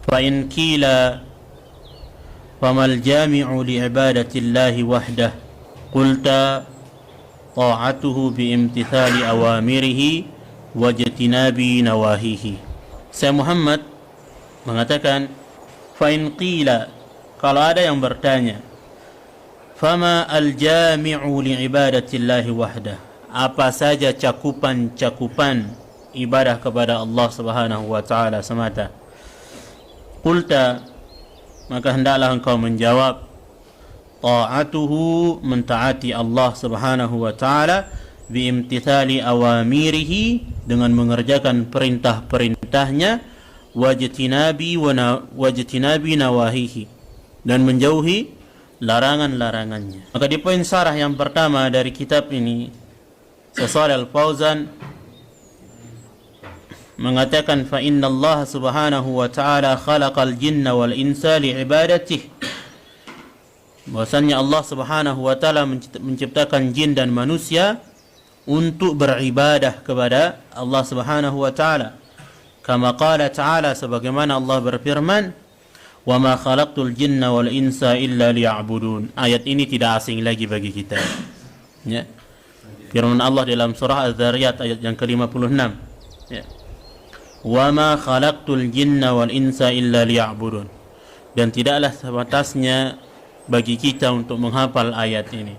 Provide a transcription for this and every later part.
فإن قيل فما الجامع لعبادة الله وحده قلت طاعته بامتثال أوامره واجتناب نواهيه. Saya Muhammad mengatakan, fa'in qila, kalau ada yang bertanya, fama al-jami'u li'ibadatillahi wahdah, apa saja cakupan-cakupan ibadah kepada Allah Subhanahu wa taala semata? Qulta, maka hendaklah engkau menjawab, ta'atuhu, mentaati Allah Subhanahu wa taala, biimtithali awamirihi, dengan mengerjakan perintah-perintahnya, wajtinabi nawahihi, dan menjauhi larangan-larangannya. Maka di poin syarah yang pertama dari kitab ini, Syekh Shalih Al-Fauzan mengatakan, fa inna Allah Subhanahu wa ta'ala khalaqal jinna wal insa li'ibadatihi, bahwasannya Allah Subhanahu wa ta'ala menciptakan jin dan manusia untuk beribadah kepada Allah Subhanahu wa ta'ala. Kama qala ta'ala, sebagaimana Allah berfirman, wa ma khalaqtul jinna wal insa illa liya'budun. Ayat ini tidak asing lagi bagi kita, ya. Firman Allah dalam surah Az-Zariyat ayat yang ke-56, ya. Wa ma khalaqtul jinna wal insa illa liya'budun. Dan tidaklah sebatasnya bagi kita untuk menghafal ayat ini.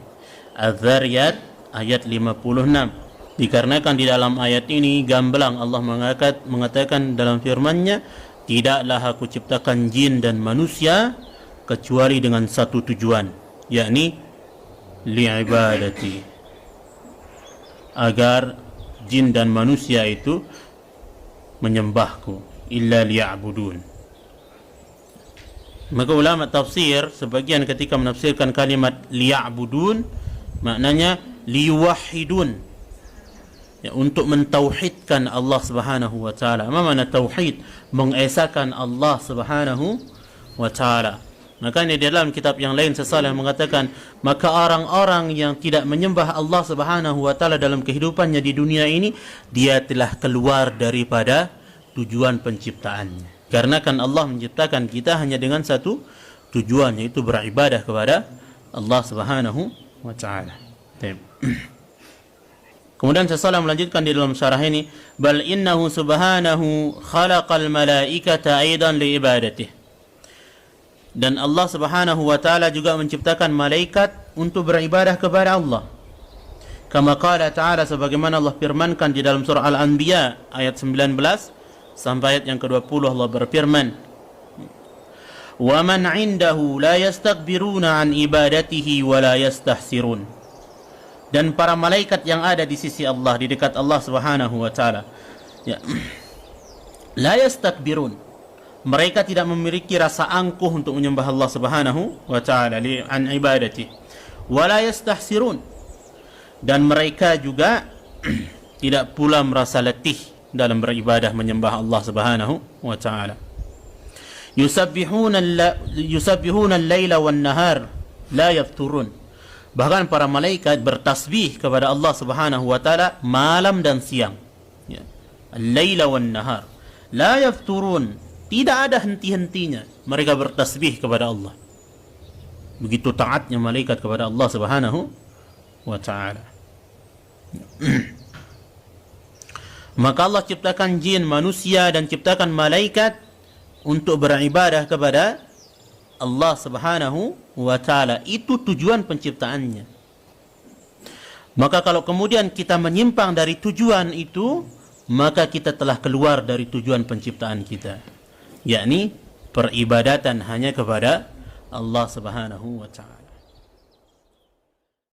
Az-Zariyat ayat 56. Dikarenakan di dalam ayat ini gamblang Allah mengatakan dalam firman-Nya, tidaklah aku ciptakan jin dan manusia kecuali dengan satu tujuan, yakni li'ibadati, agar jin dan manusia itu menyembahku, illa liya'budun. Maka ulama tafsir sebagian ketika menafsirkan kalimat liya'budun, maknanya liyuwahhidun, ya, untuk mentauhidkan Allah Subhanahu wa taala. Apa makna tauhid? Mengesakan Allah Subhanahu wa taala. Makanya di dalam kitab yang lain Syekh mengatakan, maka orang-orang yang tidak menyembah Allah Subhanahu wa taala dalam kehidupannya di dunia ini, dia telah keluar daripada tujuan penciptaannya. Karena kan Allah menciptakan kita hanya dengan satu tujuan, yaitu beribadah kepada Allah Subhanahu wa taala. Kemudian Syekh melanjutkan di dalam syarah ini, bal innahu subhanahu khalaqal malaikata aidan li ibadatihi. Dan Allah Subhanahu wa taala juga menciptakan malaikat untuk beribadah kepada Allah. Kama qala ta'ala, sebagaimana Allah firmankan di dalam surah Al-Anbiya ayat 19 sampai ayat yang ke-20, Allah berfirman, wa man 'indahu la yastakbiruna an ibadatihi wa la yastahsirun. Dan para malaikat yang ada di sisi Allah, di dekat Allah Subhanahu wa taala, ya, la yastakbirun, mereka tidak memiliki rasa angkuh untuk menyembah Allah Subhanahu wa taala an ibadati, wa la yastahsirun, dan mereka juga tidak pula merasa letih dalam beribadah menyembah Allah Subhanahu wa taala. Yusabbihuna al-laila wan nahar la yafturun. Bahkan para malaikat bertasbih kepada Allah Subhanahu wa taala malam dan siang, ya. Al-laila wan nahar la yafturun, tidak ada henti-hentinya mereka bertasbih kepada Allah. Begitu taatnya malaikat kepada Allah Subhanahu wa taala. Maka Allah ciptakan jin, manusia, dan ciptakan malaikat untuk beribadah kepada Allah Subhanahu wa taala. Itu tujuan penciptaannya. Maka kalau kemudian kita menyimpang dari tujuan itu, maka kita telah keluar dari tujuan penciptaan kita, yakni peribadatan hanya kepada Allah Subhanahu wa taala.